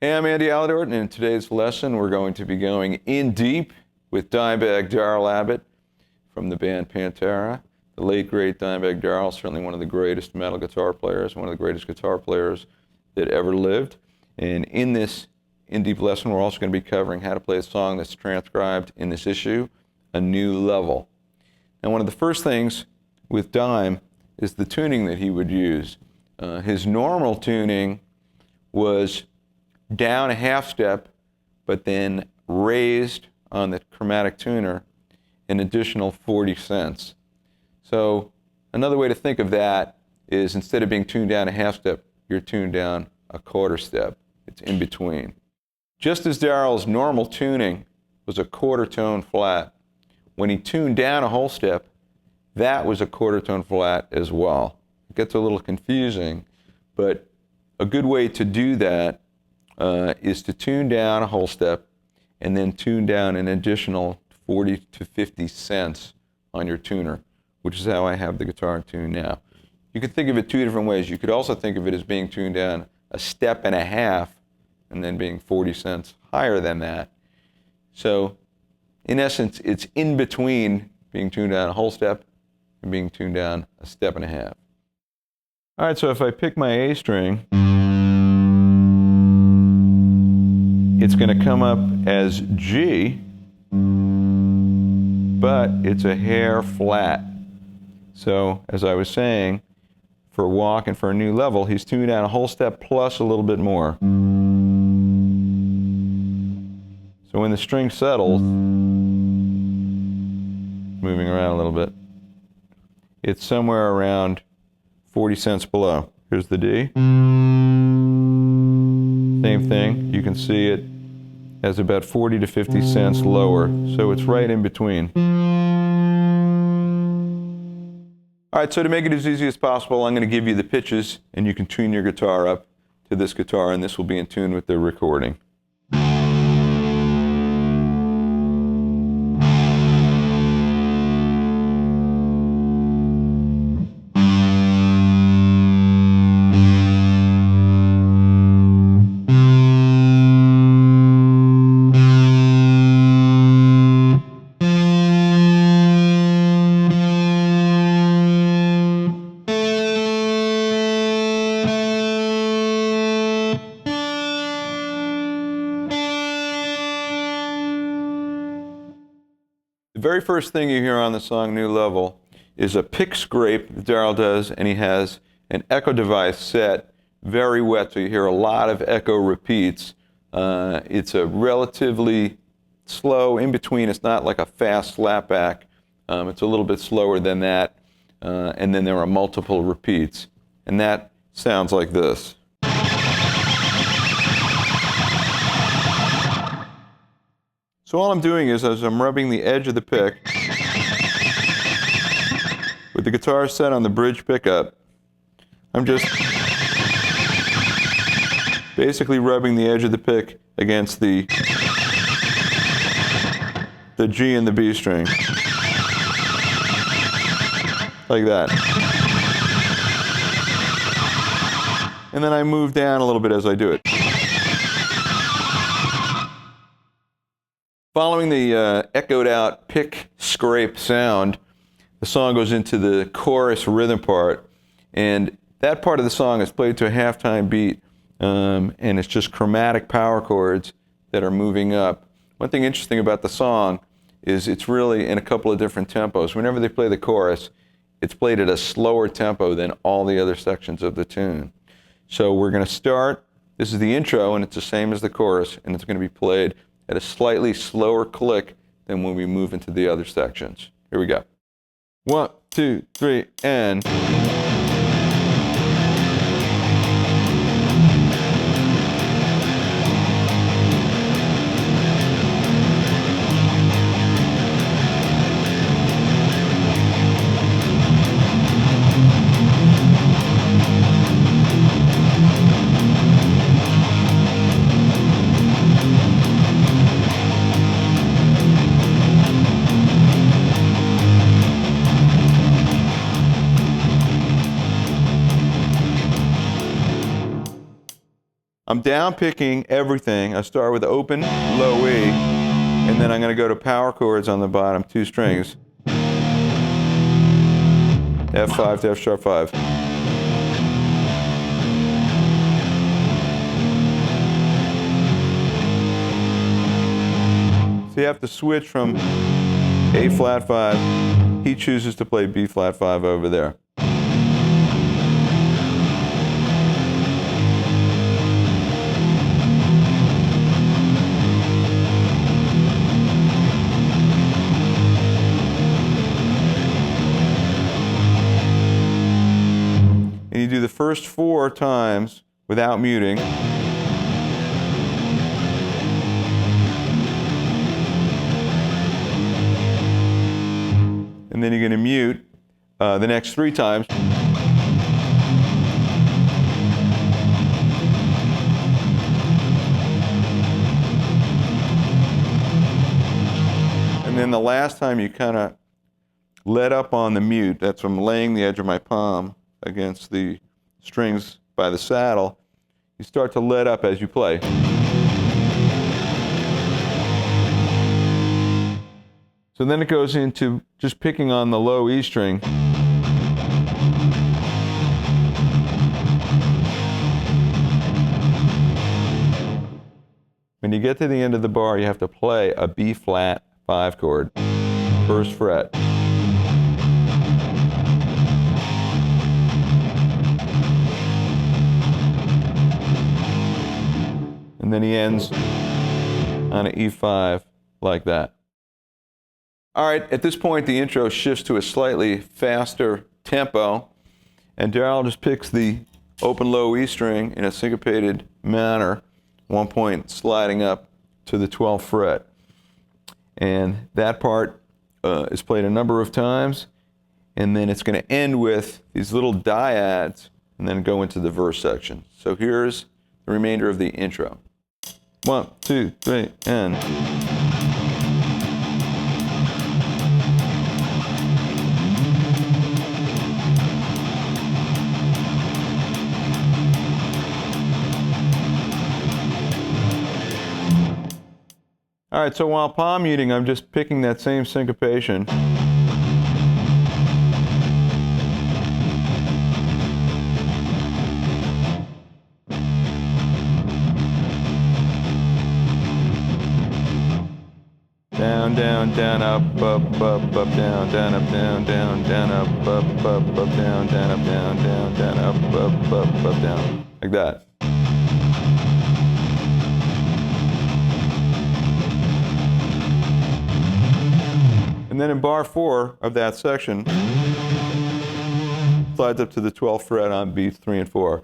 Hey, I'm Andy Aledort, and in today's lesson, we're going to be going in deep with Dimebag Darrell Abbott from the band Pantera. The late, great Dimebag Darrell, certainly one of the greatest metal guitar players, one of the greatest guitar players that ever lived. And in this in deep lesson, we're also going to be covering how to play a song that's transcribed in this issue, A New Level. Now, one of the first things with Dime is the tuning that he would use. His normal tuning was down a half step, but then raised on the chromatic tuner an additional 40 cents. So another way to think of that is instead of being tuned down a half step, you're tuned down a quarter step. It's in between. Just as Darrell's normal tuning was a quarter tone flat, when he tuned down a whole step, that was a quarter tone flat as well. It gets a little confusing, but a good way to do that is to tune down a whole step and then tune down an additional 40 to 50 cents on your tuner, which is how I have the guitar tuned now. You could think of it two different ways. You could also think of it as being tuned down a step and a half and then being 40 cents higher than that. So in essence, it's in between being tuned down a whole step and being tuned down a step and a half. All right, so if I pick my A string, it's going to come up as G, but it's a hair flat. So, as I was saying, for walk and for a new level, he's tuned down a whole step plus a little bit more. So when the string settles, moving around a little bit, it's somewhere around 40 cents below. Here's the D. Same thing, you can see it as about 40 to 50 cents lower, so it's right in between. All right, so to make it as easy as possible, I'm going to give you the pitches, and you can tune your guitar up to this guitar, and this will be in tune with the recording. The very first thing you hear on the song New Level is a pick scrape that Darrell does, and he has an echo device set very wet, so you hear a lot of echo repeats. It's a relatively slow in between. It's not like a fast slapback. It's a little bit slower than that, and then there are multiple repeats, and that sounds like this. So all I'm doing is, as I'm rubbing the edge of the pick, with the guitar set on the bridge pickup, I'm just basically rubbing the edge of the pick against the G and the B string, like that. And then I move down a little bit as I do it. Following the echoed out pick scrape sound, the song goes into the chorus rhythm part, and that part of the song is played to a halftime beat, and it's just chromatic power chords that are moving up. One thing interesting about the song is it's really in a couple of different tempos. Whenever they play the chorus, it's played at a slower tempo than all the other sections of the tune. So we're going to start, this is the intro, and it's the same as the chorus, and it's going to be played at a slightly slower click than when we move into the other sections. Here we go. 1, 2, 3, and... I'm down picking everything. I start with open, low E, and then I'm going to go to power chords on the bottom, 2 strings. F5 to F sharp 5. So you have to switch from A flat 5. He chooses to play B flat 5 over there. And you do the first 4 times without muting. And then you're going to mute the next 3 times. And then the last time you kind of let up on the mute. That's from laying the edge of my palm against the strings by the saddle. You start to let up as you play. So then it goes into just picking on the low E string. When you get to the end of the bar, you have to play a B flat 5 chord, 1st fret. And then he ends on an E5 like that. All right, at this point, the intro shifts to a slightly faster tempo, and Darryl just picks the open low E string in a syncopated manner, 1 point sliding up to the 12th fret. And that part is played a number of times, and then it's going to end with these little dyads and then go into the verse section. So here's the remainder of the intro. 1, 2, 3, and... All right, so while palm muting, I'm just picking that same syncopation. Down, down, down, up, up, up, up, down, down, up, down, down, down, up, up, up, up, down, down, up, down, down, down, up, up, up, down. Like that. And then in bar 4 of that section, slides up to the 12th fret on beats 3 and 4.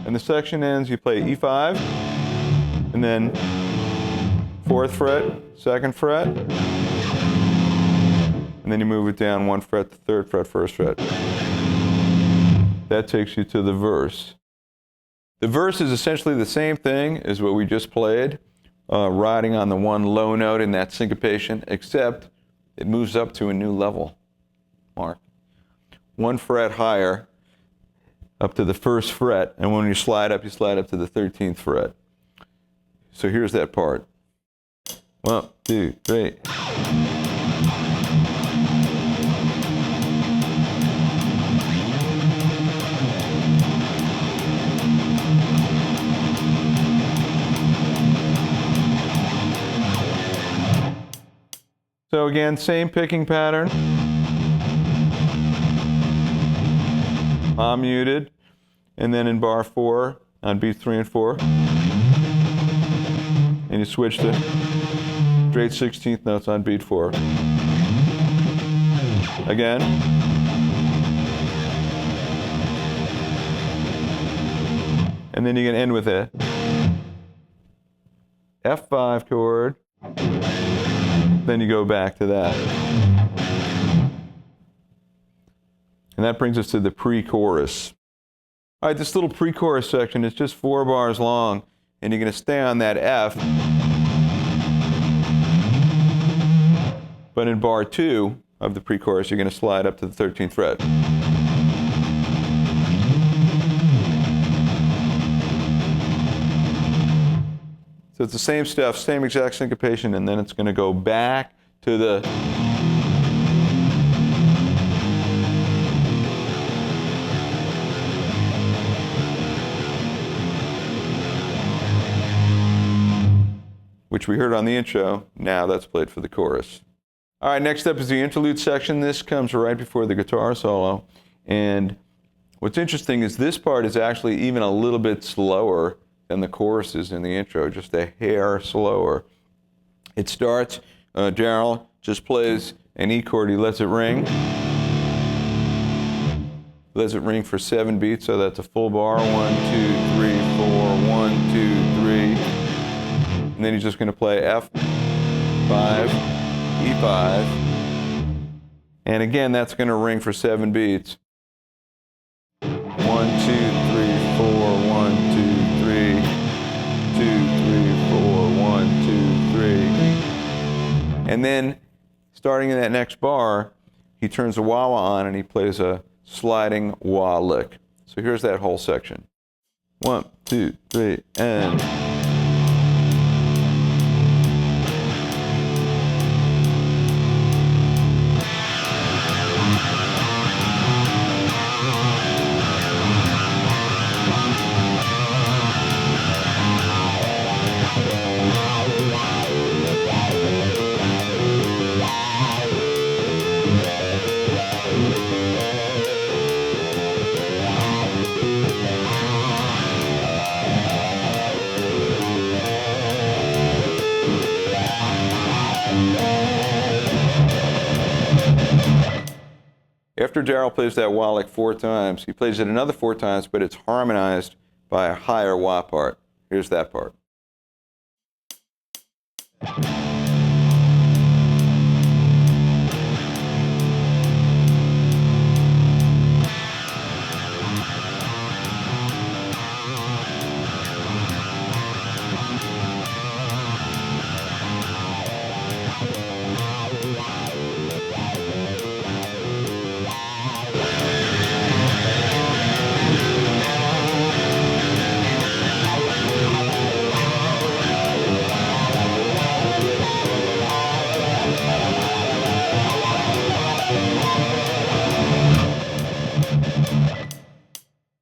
And the section ends, you play E5, and then 4th fret, 2nd fret, and then you move it down 1 fret to 3rd fret, 1st fret. That takes you to the verse. The verse is essentially the same thing as what we just played, riding on the 1 low note in that syncopation, except it moves up to a new level, Mark. 1 fret higher, up to the 1st fret, and when you slide up to the 13th fret. So here's that part. 1, 2, 3. So again, same picking pattern. Palm muted, and then in bar 4 on beats 3 and 4, and you switch to straight 16th notes on beat 4. Again. And then you can end with a F5 chord. Then you go back to that. And that brings us to the pre-chorus. All right, this little pre-chorus section is just 4 bars long, and you're going to stay on that F. But in bar 2, of the pre-chorus, you're going to slide up to the 13th fret. So it's the same stuff, same exact syncopation, and then it's going to go back to the which we heard on the intro. Now that's played for the chorus. All right, next up is the interlude section. This comes right before the guitar solo. And what's interesting is this part is actually even a little bit slower than the choruses in the intro, just a hair slower. It starts, Darryl just plays an E chord, he lets it ring. Lets it ring for 7 beats, so that's a full bar. 1, 2, 3, 4, 1, 2, 3. And then he's just going to play F5, E5. And again, that's going to ring for 7 beats. 1, 2, 3, 4, 1, 2, 3, 2, 3, 4, 1, 2, 3. And then, starting in that next bar, he turns the wah-wah on and he plays a sliding wah lick. So here's that whole section. 1, 2, 3, and... After Darryl plays that wah lick 4 times, he plays it another 4 times, but it's harmonized by a higher wah part. Here's that part.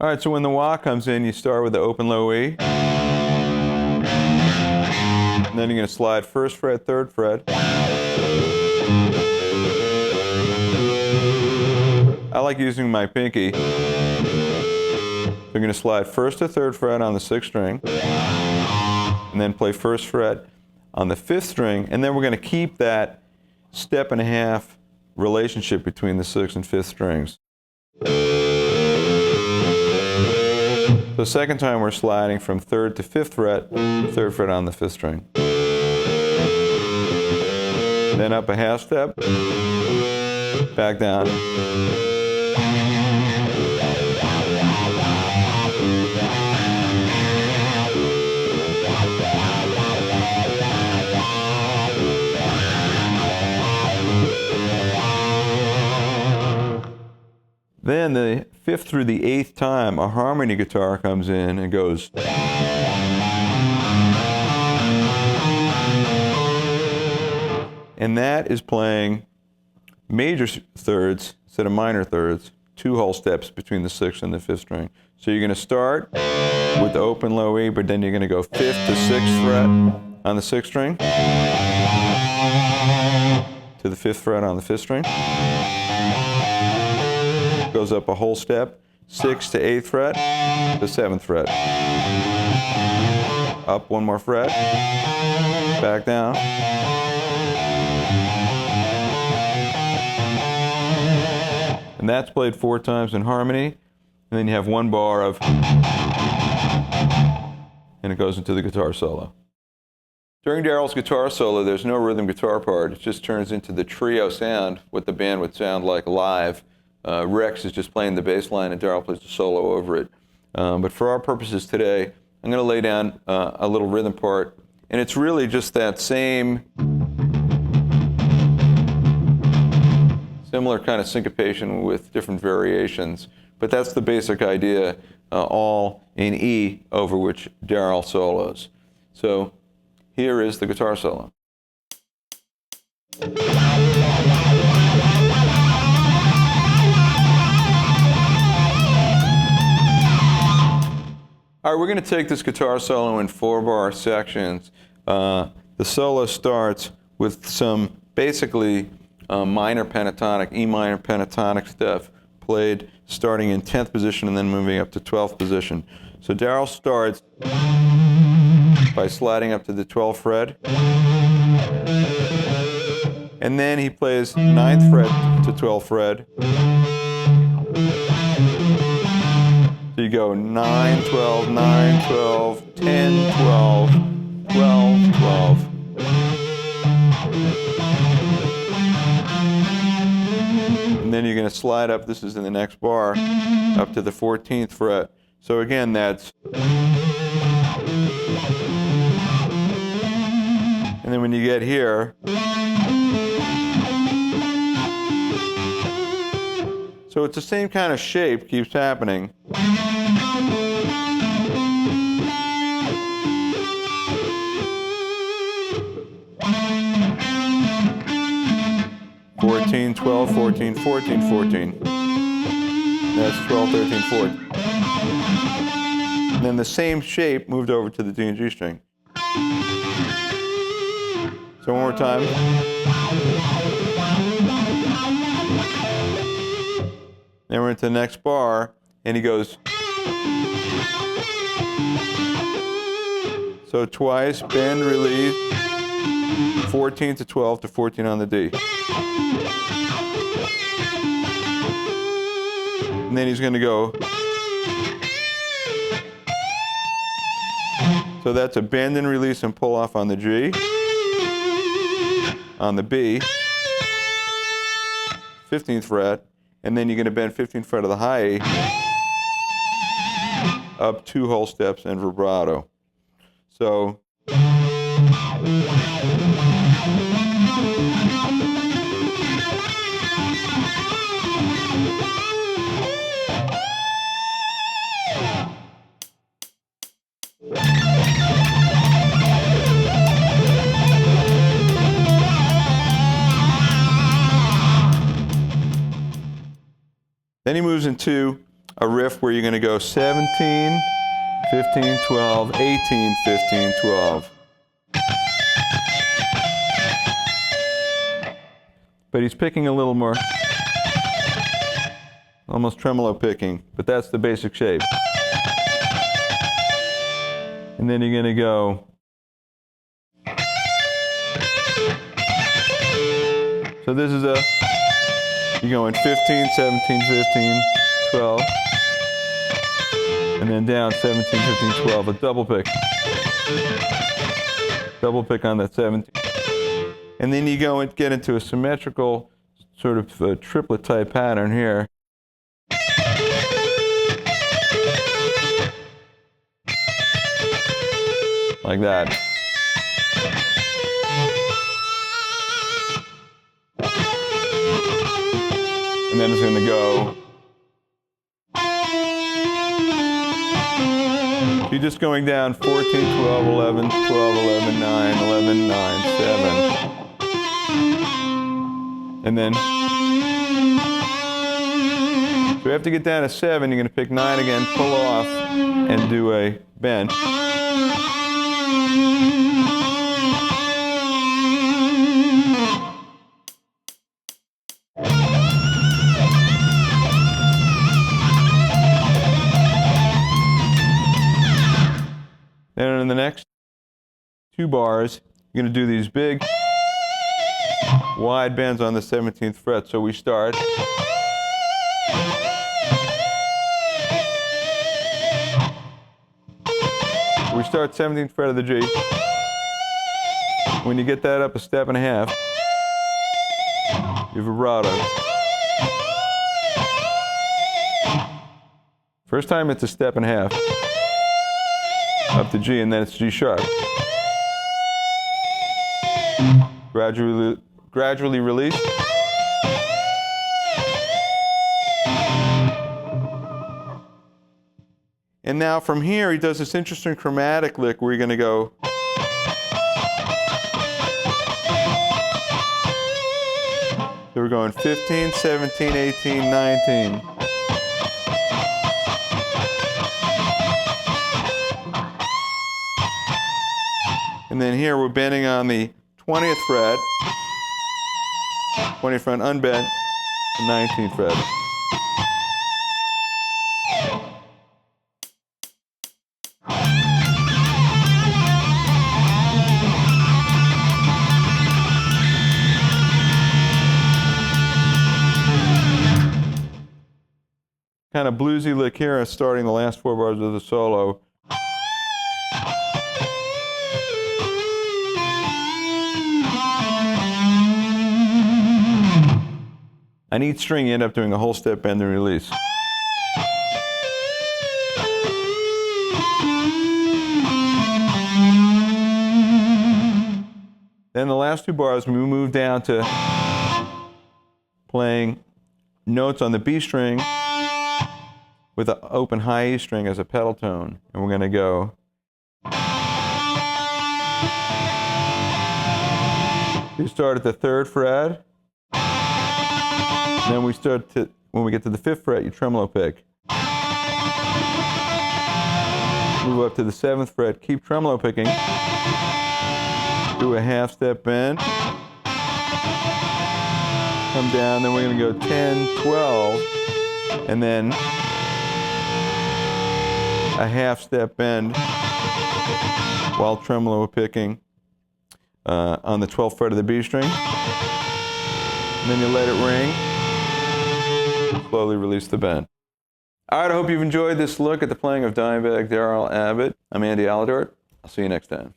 All right, so when the wah comes in, you start with the open low E. And then you're going to slide 1st fret, 3rd fret. I like using my pinky. So you're going to slide 1st to 3rd fret on the 6th string. And then play 1st fret on the 5th string. And then we're going to keep that 1.5 step relationship between the 6th and 5th strings. So second time we're sliding from 3rd to 5th fret, 3rd fret on the 5th string. Then up a 1/2 step, back down. Then the 5th through the 8th time, a harmony guitar comes in and goes. And that is playing major thirds instead of minor thirds, 2 whole steps between the 6th and the 5th string. So you're going to start with the open low E, but then you're going to go 5th to 6th fret on the 6th string, to the 5th fret on the 5th string. Goes up a whole step, 6th to 8th fret, to 7th fret. Up 1 more fret, back down. And that's played 4 times in harmony. And then you have 1 bar of, and it goes into the guitar solo. During Darryl's guitar solo, there's no rhythm guitar part. It just turns into the trio sound, what the band would sound like live. Rex is just playing the bass line and Darryl plays the solo over it. But for our purposes today, I'm going to lay down a little rhythm part. And it's really just that same Similar kind of syncopation with different variations, but that's the basic idea, all in E, over which Darrell solos. So here is the guitar solo. All right, we're going to take this guitar solo in 4-bar sections. The solo starts with some basically minor pentatonic, E minor pentatonic stuff played starting in 10th position and then moving up to 12th position. So Darrell starts by sliding up to the 12th fret, and then he plays 9th fret to 12th fret. So you go 9, 12, 9, 12, 10, 12, 12, 12. And then you're going to slide up, this is in the next bar, up to the 14th fret. So again, that's... And then when you get here... So it's the same kind of shape keeps happening. 14, 12, 14, 14, 14. That's 12, 13, 14. And then the same shape moved over to the D and G string. So one more time. Then we're into the next bar, and he goes. So twice, bend, release, 14 to 12 to 14 on the D. And then he's going to go. So that's a bend and release and pull off on the G, on the B, 15th fret, and then you're going to bend 15th fret of the high E up 2 whole steps and vibrato. So then he moves into a riff where you're going to go 17, 15, 12, 18, 15, 12. But he's picking a little more, almost tremolo picking, but that's the basic shape. And then you're going to go. So this is a, you're going 15, 17, 15, 12, and then down 17, 15, 12, a double pick. Double pick on that 17. And then you go and get into a symmetrical sort of triplet type pattern here. Like that. And then it's going to go. So you're just going down 14, 12, 11, 12, 11, 9, 11, 9, 7. And then, so you have to get down to 7, you're going to pick 9 again, pull off, and do a bend. Then in the next 2 bars, you're going to do these big, wide bends on the 17th fret. So we start. We start 17th fret of the G. When you get that up a step and a half, you vibrato. First time it's a step and a half. Up to G, and then it's G sharp. Gradually release. And now from here, he does this interesting chromatic lick where you're going to go. So we're going 15, 17, 18, 19. And then here we're bending on the 20th fret, 20th fret unbent, the 19th fret. Kind of bluesy lick here, starting the last 4 bars of the solo. On each string, you end up doing a whole step bend and release. Then the last 2 bars, we move down to playing notes on the B string with an open high E string as a pedal tone. And we're going to go. We start at the 3rd fret. Then we start to, when we get to the 5th fret, you tremolo pick. Move up to the 7th fret, keep tremolo picking. Do a half step bend. Come down, then we're going to go 10, 12, and then a half step bend while tremolo picking on the 12th fret of the B string. And then you let it ring. Slowly release the bend. All right, I hope you've enjoyed this look at the playing of Dimebag Darrell Abbott. I'm Andy Aledort. I'll see you next time.